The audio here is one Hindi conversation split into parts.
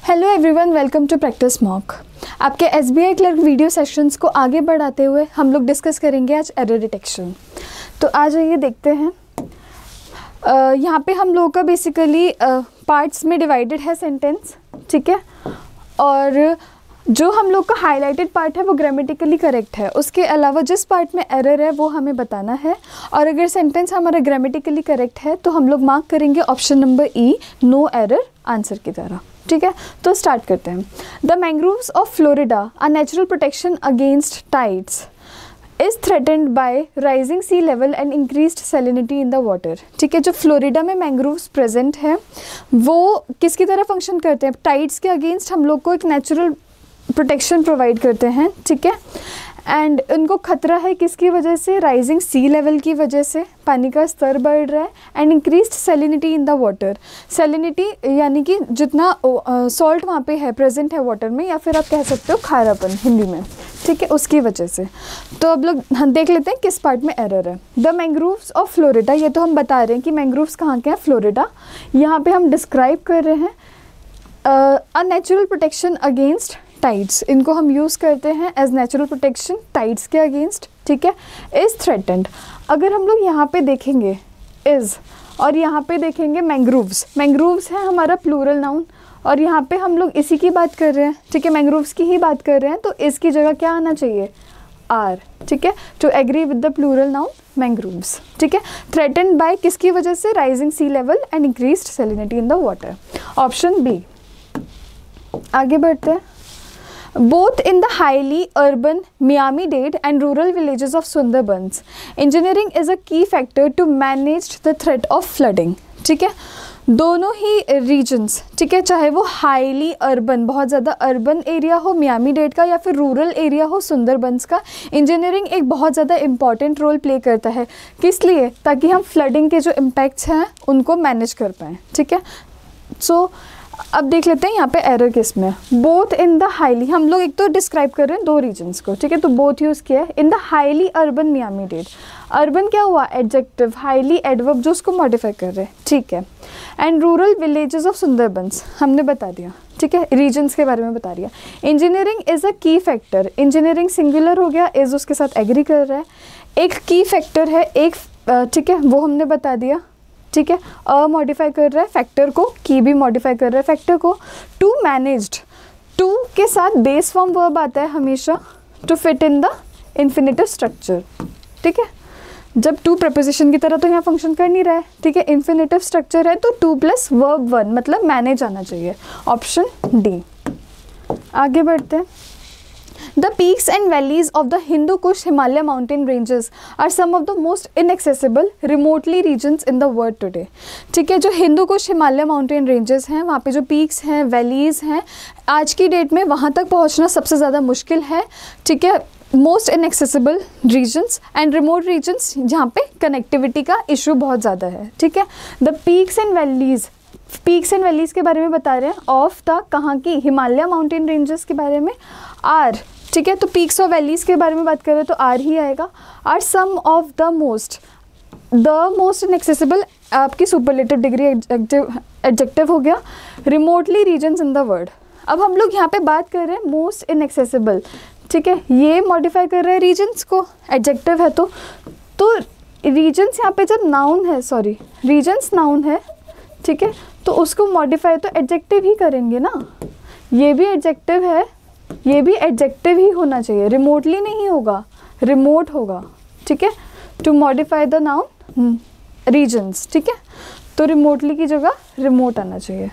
Hello everyone, welcome to practice mock. आपके एसबीआई क्लर्क वीडियो सेशंस को आगे बढ़ाते हुए हम लोग डिस्कस करेंगे आज एरर डिटेक्शन। तो आ जाइए देखते हैं। यहाँ पे हम लोगों का बेसिकली पार्ट्स में डिवाइडेड है सेंटेंस, ठीक है। और जो हम लोग का हाईलाइटेड पार्ट है वो ग्रामेटिकली करेक्ट है, उसके अलावा जिस पार्ट में एरर है वो हमें बताना है। और अगर सेंटेंस हमारा ग्रामेटिकली करेक्ट है तो हम लोग मार्क करेंगे option number E, no error answer की तरह, ठीक है। तो स्टार्ट करते हैं। The mangroves of Florida are natural protection against tides is threatened by rising sea level and increased salinity in the water, ठीक है। जो फ्लोरिडा में मैंग्रोव्स प्रेजेंट है वो किसकी तरह फंक्शन करते हैं? टाइड्स के अगेंस्ट हम लोग को एक नेचुरल प्रोटेक्शन प्रोवाइड करते हैं, ठीक है। एंड उनको खतरा है किसकी वजह से? राइजिंग सी लेवल की वजह से, पानी का स्तर बढ़ रहा है। And increased salinity in the water, salinity यानी कि जितना सॉल्ट वहाँ पे है प्रेजेंट है वाटर में, या फिर आप कह सकते हो खारापन हिंदी में, ठीक है, उसकी वजह से। तो अब लोग हम देख लेते हैं किस पार्ट में एरर है। द मैंग्रोव्स ऑफ फ्लोरिडा, ये तो हम बता रहे हैं कि मैंग्रोव्स कहाँ के हैं, फ्लोरिडा। यहाँ पे हम डिस्क्राइब कर रहे हैं a natural protection against tides, इनको हम यूज़ करते हैं एज नेचुरल प्रोटेक्शन टाइड्स के अगेंस्ट, ठीक है। इज़ थ्रेटेंड, अगर हम लोग यहाँ पे देखेंगे इज़ और यहाँ पे देखेंगे मैंग्रोव्स, मैंग्रोव्स है हमारा प्लूरल नाउन और यहाँ पे हम लोग इसी की बात कर रहे हैं, ठीक है, मैंग्रोव्स की ही बात कर रहे हैं। तो इसकी जगह क्या आना चाहिए? आर, ठीक है, to agree with the plural noun mangroves, ठीक है। थ्रेटेंड बाय किसकी वजह से? Rising sea level and increased salinity in the water, option B. आगे बढ़ते हैं। Both in the highly urban Miami-Dade and rural villages of Sundarbans, engineering is a key factor to manage the threat of flooding, ठीक है। दोनों ही रीजन्स, ठीक है, चाहे वो हाईली अर्बन, बहुत ज़्यादा अर्बन एरिया हो मियामी डेड का, या फिर रूरल एरिया हो सुंदरबंस का, इंजीनियरिंग एक बहुत ज़्यादा इंपॉर्टेंट रोल प्ले करता है। किस लिए? ताकि हम फ्लडिंग के जो इम्पैक्ट्स हैं उनको मैनेज कर पाएँ, ठीक है। सो अब देख लेते हैं यहाँ पे एरर किस में। बोथ इन द हाईली, हम लोग एक तो डिस्क्राइब कर रहे हैं दो रीजन्स को, ठीक है, तो बोथ यूज़ किया है। In the highly urban Miami dead, urban क्या हुआ? एडजेक्टिव, हाईली एडवर्ब जो उसको मॉडिफाई कर रहे हैं, ठीक है। And rural villages of Sundarbans हमने बता दिया, ठीक है, रीजन्स के बारे में बता दिया। इंजीनियरिंग इज़ अ की फैक्टर, इंजीनियरिंग सिंगुलर हो गया, इज़ उसके साथ एग्री कर रहा है। एक की फैक्टर है, एक, ठीक है, वो हमने बता दिया, ठीक है। अ मॉडिफाई कर रहा है फैक्टर को, की भी मॉडिफाई कर रहा है फैक्टर को। टू मैनेज्ड, टू के साथ बेस फॉर्म वर्ब आता है हमेशा to fit in the infinitive structure, ठीक है। जब टू प्रपोजिशन की तरह तो यहाँ फंक्शन कर नहीं रहा है, ठीक है, इन्फिनेटिव स्ट्रक्चर है तो टू प्लस वर्ब वन मतलब मैनेज आना चाहिए, ऑप्शन डी। आगे बढ़ते हैं। The peaks and valleys of the Hindu Kush Himalaya mountain ranges are some of the most inaccessible remotely regions in the world today, ठीक है। जो हिंदू कुश हिमालय माउंटेन रेंजेस हैं वहाँ पे जो पीक्स हैं, वैलीज हैं, आज की डेट में वहाँ तक पहुँचना सबसे ज़्यादा मुश्किल है, ठीक है। Most inaccessible regions and remote regions जहाँ पे कनेक्टिविटी का इशू बहुत ज़्यादा है, ठीक है। The peaks and valleys, peaks and valleys के बारे में बता रहे हैं, ऑफ द कहाँ की? हिमालय माउंटेन रेंजेस के बारे में। आर, ठीक है, तो पीक्स और वैलीज के बारे में बात करें तो आर ही आएगा। Are some of the most inaccessible आपकी सुपरलेटिव डिग्री एडजेक्टिव हो गया। Remotely regions in the world, अब हम लोग यहाँ पे बात कर रहे हैं मोस्ट इनएक्सेसिबल, ठीक है, ये मॉडिफाई कर रहे हैं रीजन्स को, एडजेक्टिव है तो रीजन्स यहाँ पे जब नाउन है, सॉरी रीजन्स नाउन है, ठीक है, तो उसको मॉडिफाई तो एडजेक्टिव ही करेंगे ना। ये भी एडजेक्टिव है, ये भी एडजेक्टिव ही होना चाहिए, रिमोटली नहीं होगा, रिमोट होगा, ठीक है, to modify the noun regions, ठीक है, तो रिमोटली की जगह रिमोट आना चाहिए।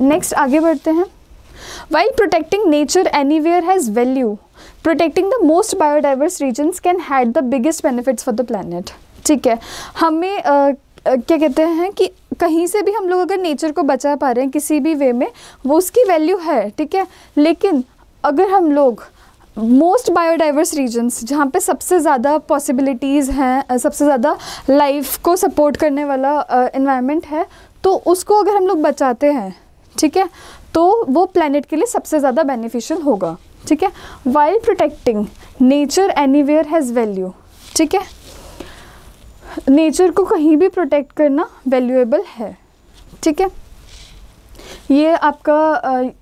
नेक्स्ट आगे बढ़ते हैं। While protecting nature anywhere has value, protecting the most biodiverse regions can have the biggest benefits for the planet, ठीक है। हमें क्या कहते हैं कि कहीं से भी हम लोग अगर नेचर को बचा पा रहे हैं किसी भी वे में, वो उसकी वैल्यू है, ठीक है। लेकिन अगर हम लोग मोस्ट बायोडाइवर्स रीजन्स जहाँ पे सबसे ज़्यादा पॉसिबिलिटीज़ हैं, सबसे ज़्यादा लाइफ को सपोर्ट करने वाला एनवायरनमेंट है, तो उसको अगर हम लोग बचाते हैं, ठीक है, तो वो प्लैनेट के लिए सबसे ज़्यादा बेनिफिशियल होगा, ठीक है। While protecting nature anywhere has value, ठीक है, नेचर को कहीं भी प्रोटेक्ट करना वैल्यूएबल है, ठीक है। ये आपका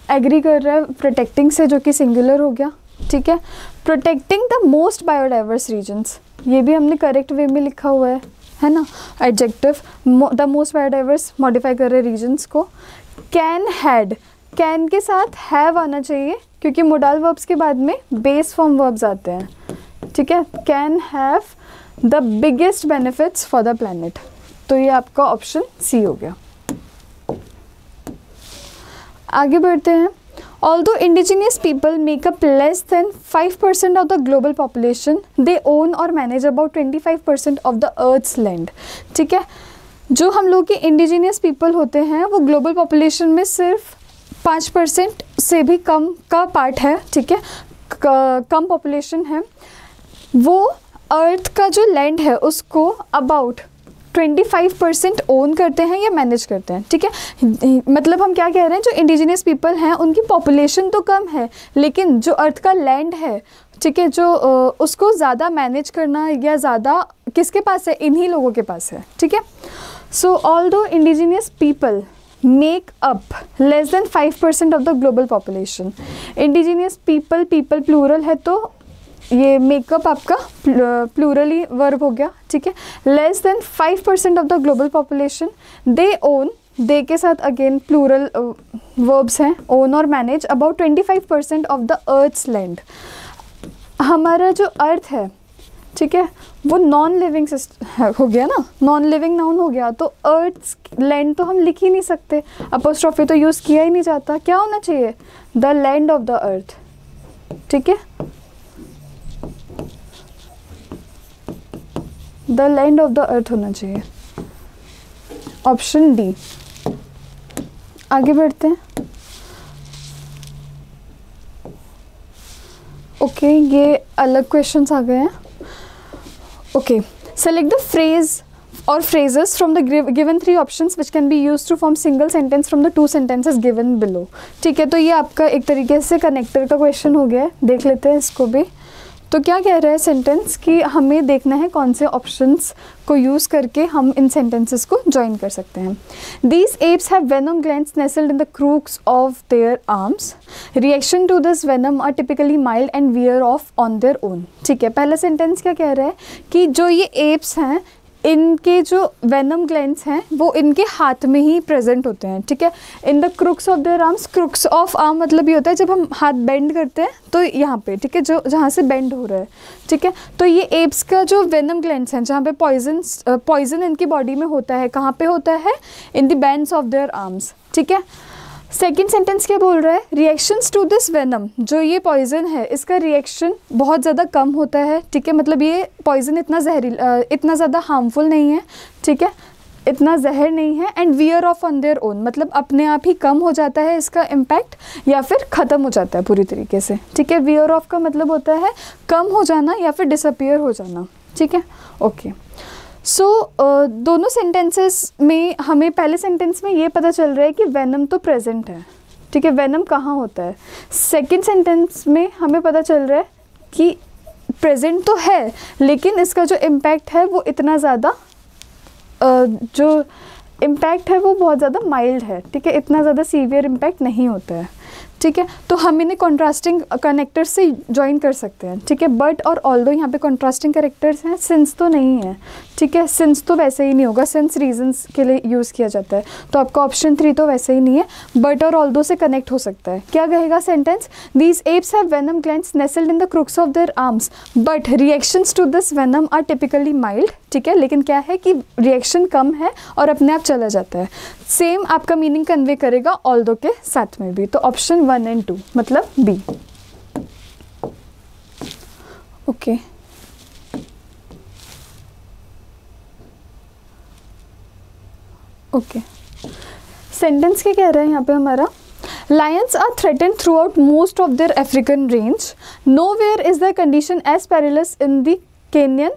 एग्री कर रहा है प्रोटेक्टिंग से, जो कि सिंगुलर हो गया, ठीक है। Protecting the most biodiverse regions, ये भी हमने करेक्ट वे में लिखा हुआ है ना। Adjective the most biodiverse modify कर रहे रीजन्स को। कैन हैड, कैन के साथ हैव आना चाहिए क्योंकि मोडाल वर्ब्स के बाद में बेस फॉर्म वर्ब्स आते हैं, ठीक है। Can have the biggest benefits for the planet, तो ये आपका ऑप्शन सी हो गया। आगे बढ़ते हैं। Although indigenous people make up less than 5% of the global population, they own or manage about 25% of the Earth's land, ठीक है। जो हम लोग के इंडिजीनियस पीपल होते हैं वो ग्लोबल पॉपुलेशन में सिर्फ 5% से भी कम का पार्ट है, ठीक है, कम पॉपुलेशन है। वो अर्थ का जो लैंड है उसको अबाउट 25% ओन करते हैं या मैनेज करते हैं, ठीक है। मतलब हम क्या कह रहे हैं, जो इंडिजिनियस पीपल हैं उनकी पॉपुलेशन तो कम है लेकिन जो अर्थ का लैंड है, ठीक है, जो उसको ज़्यादा मैनेज करना या ज़्यादा किसके पास है, इन्हीं लोगों के पास है, ठीक है। So although indigenous people make up less than 5% of the global population. Indigenous people, people plural है तो ये मेकअप आपका प्लूरली वर्ब हो गया, ठीक है। Less than 5% of the global population, they own, they के साथ अगेन प्लूरल वर्ब्स हैं, ओन और manage about 25% of the earth's land. हमारा जो अर्थ है, ठीक है, वो नॉन लिविंग हो गया ना, नॉन लिविंग नाउन हो गया, तो अर्थ्स लैंड तो हम लिख ही नहीं सकते, अपोस्ट्रोफी तो यूज़ किया ही नहीं जाता। क्या होना चाहिए, the land of the earth, ठीक है, the land of the earth होना चाहिए, ऑप्शन डी। आगे बढ़ते हैं। ओके, ये अलग क्वेश्चंस आ गए हैं। Okay, select the phrase or phrases from the given 3 options which can be used to form single sentence from the 2 sentences given below, ठीक है। तो ये आपका एक तरीके से कनेक्टर का क्वेश्चन हो गया है, देख लेते हैं इसको भी। तो क्या कह रहा है सेंटेंस कि हमें देखना है कौन से ऑप्शंस को यूज़ करके हम इन सेंटेंसेस को ज्वाइन कर सकते हैं। These apes have venom glands nestled in the crooks of their arms. Reaction to this venom are typically mild and wear off on their own, ठीक है। पहला सेंटेंस क्या कह रहा है कि जो ये एप्स हैं इनके जो वेनम ग्लैंड्स हैं वो इनके हाथ में ही प्रेजेंट होते हैं, ठीक है। In the crooks of their arms, crooks of arm मतलब ये होता है जब हम हाथ बेंड करते हैं तो यहाँ पे, ठीक है, जो जहाँ से बेंड हो रहा है, ठीक है। तो ये एप्स का जो वेनम ग्लैंड्स हैं जहाँ पे पॉइजन इनकी बॉडी में होता है, कहाँ पे होता है, in the bands of their arms, ठीक है। सेकेंड सेंटेंस क्या बोल रहा है, रिएक्शंस टू दिस वेनम, जो ये पॉइजन है इसका रिएक्शन बहुत ज़्यादा कम होता है, ठीक है। मतलब ये पॉइजन इतना इतना ज़्यादा हार्मफुल नहीं है, ठीक है, इतना जहर नहीं है। And wear off on their own, मतलब अपने आप ही कम हो जाता है इसका इम्पैक्ट या फिर ख़त्म हो जाता है पूरी तरीके से, ठीक है। वियर ऑफ का मतलब होता है कम हो जाना या फिर डिसअपियर हो जाना, ठीक है। ओके, सो दोनों सेंटेंसेस में हमें पहले सेंटेंस में ये पता चल रहा है कि वेनम तो प्रेजेंट है, ठीक है, वेनम कहाँ होता है। सेकंड सेंटेंस में हमें पता चल रहा है कि प्रेजेंट तो है लेकिन इसका जो इम्पैक्ट है वो इतना ज़्यादा जो इम्पैक्ट है वो बहुत ज़्यादा माइल्ड है, ठीक है, इतना ज़्यादा सीवियर इम्पैक्ट नहीं होता है, ठीक है। तो हम इन्हें कॉन्ट्रास्टिंग कनेक्टर्स से ज्वाइन कर सकते हैं, ठीक है। बट और ऑल्दो यहाँ पे कॉन्ट्रास्टिंग करेक्टर्स हैं, सिंस तो नहीं है, ठीक है, सिंस तो वैसे ही नहीं होगा, सिंस रीजंस के लिए यूज़ किया जाता है, तो आपका ऑप्शन 3 तो वैसे ही नहीं है, बट और ऑल्दो से कनेक्ट हो सकता है। क्या कहेगा sentence, these apes have venom glands nestled in the crooks of their arms but reactions to this venom are typically mild, ठीक है, लेकिन क्या है कि रिएक्शन कम है और अपने आप चला जाता है। सेम आपका मीनिंग कन्वे करेगा ऑल्दो के साथ में भी, तो ऑप्शन 1 एंड 2 मतलब बी। ओके, ओके, सेंटेंस क्या कह रहा है यहाँ पे हमारा, Lions are threatened throughout most of their African range. Nowhere is their condition as perilous in the Kenyan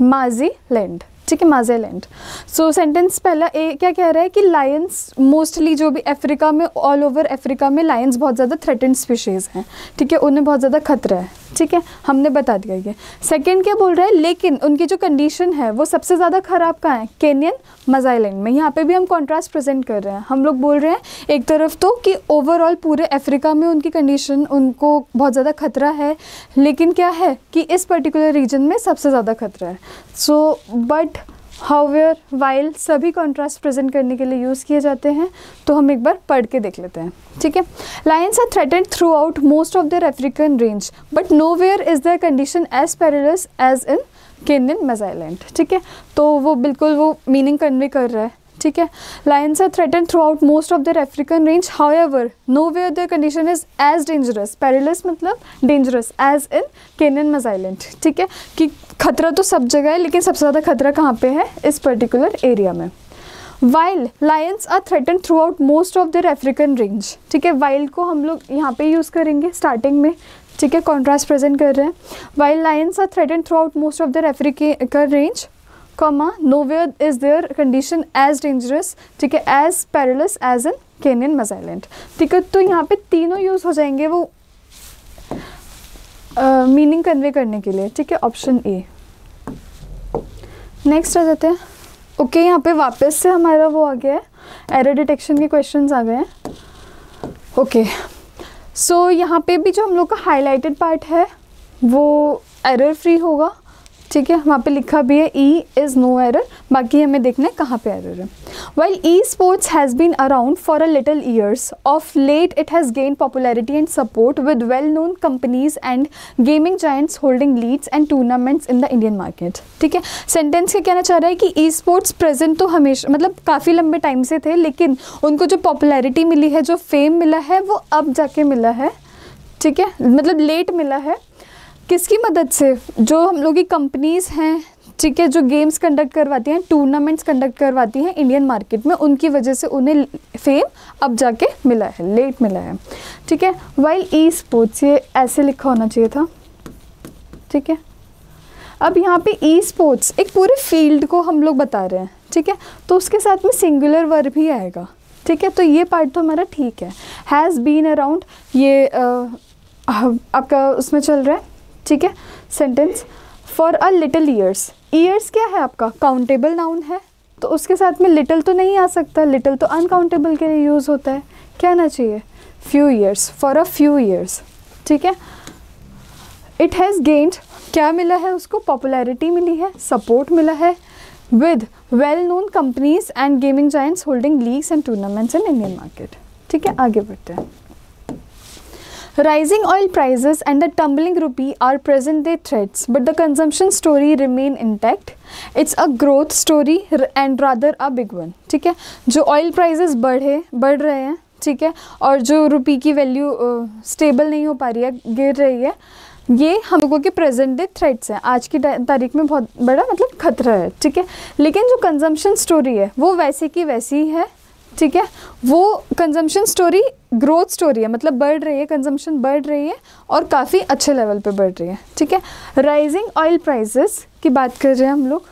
Mazi land. ठीक है, माज़ेलैंड। सो सेंटेंस पहला क्या कह रहा है कि लायंस मोस्टली जो भी अफ्रीका में, ऑल ओवर अफ्रीका में लायंस बहुत ज़्यादा थ्रेटेंड स्पीशीज़ हैं, ठीक है, उन्हें बहुत ज़्यादा खतरा है, ठीक है, हमने बता दिया ये। सेकंड क्या बोल रहा है, लेकिन उनकी जो कंडीशन है वो सबसे ज़्यादा ख़राब कहाँ है, केनियन माज़ेलैंड में। यहाँ पे भी हम कॉन्ट्रास्ट प्रेजेंट कर रहे हैं, हम लोग बोल रहे हैं एक तरफ तो कि ओवरऑल पूरे अफ्रीका में उनकी कंडीशन, उनको बहुत ज़्यादा खतरा है, लेकिन क्या है कि इस पर्टिकुलर रीजन में सबसे ज़्यादा खतरा है। सो बट हाउएवर वाइल सभी कॉन्ट्रास्ट प्रेजेंट करने के लिए यूज़ किए जाते हैं, तो हम एक बार पढ़ के देख लेते हैं, ठीक है। Lions are threatened throughout most of their African range but nowhere is their condition as perilous as in Kenyan Maasailand, ठीक है। तो वो बिल्कुल वो मीनिंग कन्वे कर रहा है, ठीक है। Lions are threatened throughout most of their African range however nowhere their condition is as dangerous, perilous मतलब dangerous, as in Kenyan Maasailand, ठीक है, कि खतरा तो सब जगह है लेकिन सबसे ज़्यादा खतरा कहाँ पे है, इस पर्टिकुलर एरिया में। While lions are threatened throughout most of their African range, ठीक है, वाइल को हम लोग यहाँ पे यूज़ करेंगे स्टार्टिंग में, ठीक है, कॉन्ट्रास्ट प्रेजेंट कर रहे हैं। While lions are threatened throughout most of their African range comma nowhere is their condition as dangerous, ठीक है, as perilous as in Kenyan Maasailand, ठीक है। तो यहाँ पे तीनों यूज़ हो जाएंगे वो मीनिंग कन्वे करने के लिए, ठीक है, ऑप्शन ए। नेक्स्ट आ जाते हैं। ओके, यहाँ पे वापस से हमारा वो आ गया है, एरर डिटेक्शन के क्वेश्चंस आ गए हैं। ओके, सो यहाँ पे भी जो हम लोग का हाईलाइटेड पार्ट है वो एरर फ्री होगा, ठीक है, वहाँ पे लिखा भी है ई इज़ नो एरर, बाकी हमें देखना है कहाँ पे एरर है। While e-sports has been around for a little years, of late it has gained popularity and support with well-known companies and gaming giants holding leads and tournaments in the Indian market, ठीक है। सेंटेंस क्या कहना चाह रहा है कि e-sports प्रेजेंट तो हमेशा मतलब काफ़ी लंबे टाइम से थे, लेकिन उनको जो पॉपुलैरिटी मिली है, जो फेम मिला है, वो अब जाके मिला है, ठीक है, मतलब लेट मिला है। किसकी मदद से, जो हम लोग की कंपनीज़ हैं, ठीक है, जो गेम्स कंडक्ट करवाती हैं, टूर्नामेंट्स कंडक्ट करवाती हैं इंडियन मार्केट में, उनकी वजह से उन्हें फेम अब जाके मिला है, लेट मिला है, ठीक है। वाइल ई स्पोर्ट्स, ये ऐसे लिखा होना चाहिए था, ठीक है। अब यहाँ पे ई स्पोर्ट्स एक पूरे फील्ड को हम लोग बता रहे हैं, ठीक है, तो उसके साथ में सिंगुलर वर्ब भी आएगा, ठीक है, तो ये पार्ट तो हमारा ठीक है। हैज़ बीन अराउंड, ये आपका उसमें चल रहा है, ठीक है, sentence for a little years. Years क्या है आपका, काउंटेबल नाउन है, तो उसके साथ में लिटिल तो नहीं आ सकता, लिटिल तो अनकाउंटेबल के लिए यूज़ होता है, क्या आना चाहिए, few years, for a few years, ठीक है। इट हैज़ गेन्ड, क्या मिला है उसको, पॉपुलैरिटी मिली है, सपोर्ट मिला है, with well known companies and gaming giants holding leagues and tournaments in Indian market, ठीक है। आगे बढ़ते हैं। Rising oil prices and the tumbling rupee are present-day threats, but the consumption story remain intact. It's a growth story and rather a big one. ठीक है, जो oil prices बढ़ रहे हैं, ठीक है, और जो रुपी की वैल्यू स्टेबल नहीं हो पा रही है, गिर रही है, ये हम लोगों के प्रेजेंट डे थ्रेट्स हैं, आज की तारीख में बहुत बड़ा मतलब खतरा है, ठीक है। लेकिन जो कंजम्पशन स्टोरी है वो वैसे की वैसी है, ठीक है, वो कंजम्पशन स्टोरी ग्रोथ स्टोरी है, मतलब बढ़ रही है, कंजम्पशन बढ़ रही है और काफ़ी अच्छे लेवल पे बढ़ रही है, ठीक है। राइजिंग ऑयल प्राइसेस की बात कर रहे हैं हम लोग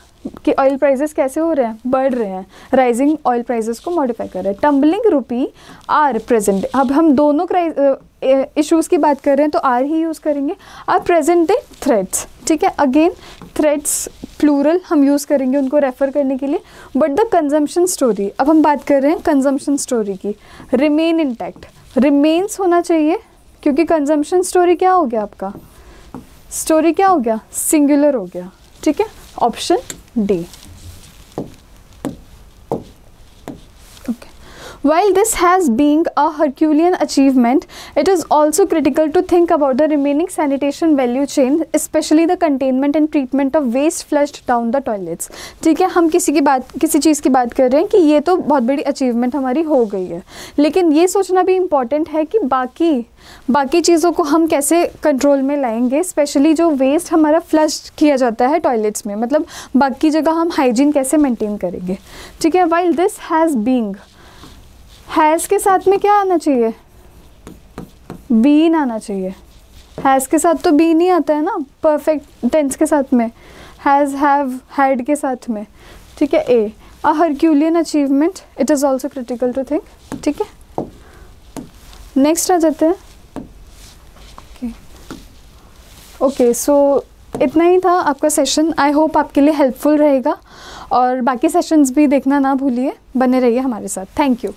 कि ऑयल प्राइसेस कैसे हो रहे हैं, बढ़ रहे हैं, राइजिंग ऑयल प्राइसेस को मॉडिफाई कर रहे हैं। Tumbling rupee are present day, अब हम दोनों इश्यूज़ की बात कर रहे हैं तो आर ही यूज़ करेंगे। आर प्रेजेंट डे थ्रेट्स, ठीक है, अगेन थ्रेट्स प्लूरल हम यूज़ करेंगे उनको रेफ़र करने के लिए। बट द कंजम्पशन स्टोरी, अब हम बात कर रहे हैं कंजम्पशन स्टोरी की, रिमेन इंटैक्ट, रिमेन्स होना चाहिए क्योंकि कंजम्पशन स्टोरी क्या हो गया आपका, स्टोरी क्या हो गया, सिंगुलर हो गया, ठीक है, option D. While this has been a Herculean achievement, it is also critical to think about the remaining sanitation value chain, especially the containment and treatment of waste flushed down the toilets. ठीक है, हम किसी चीज़ की बात कर रहे हैं कि ये तो बहुत बड़ी अचीवमेंट हमारी हो गई है, लेकिन ये सोचना भी इम्पॉर्टेंट है कि बाकी चीज़ों को हम कैसे कंट्रोल में लाएंगे, स्पेशली जो वेस्ट हमारा फ्लश किया जाता है टॉयलेट्स में, मतलब बाकी जगह हम हाइजीन कैसे मेंटेन करेंगे, ठीक है। While this has been, has के साथ में क्या आना चाहिए, बीन आना चाहिए, हैज़ के साथ तो बीन ही आता है ना, परफेक्ट टेंस के साथ में हैज़, हैव, हैड के साथ में, ठीक है। A, a Herculean achievement, it is also critical to think, ठीक है। नेक्स्ट आ जाते हैं। ओके, सो इतना ही था आपका सेशन। आई होप आपके लिए हेल्पफुल रहेगा, और बाकी सेशंस भी देखना ना भूलिए, बने रहिए हमारे साथ। Thank you.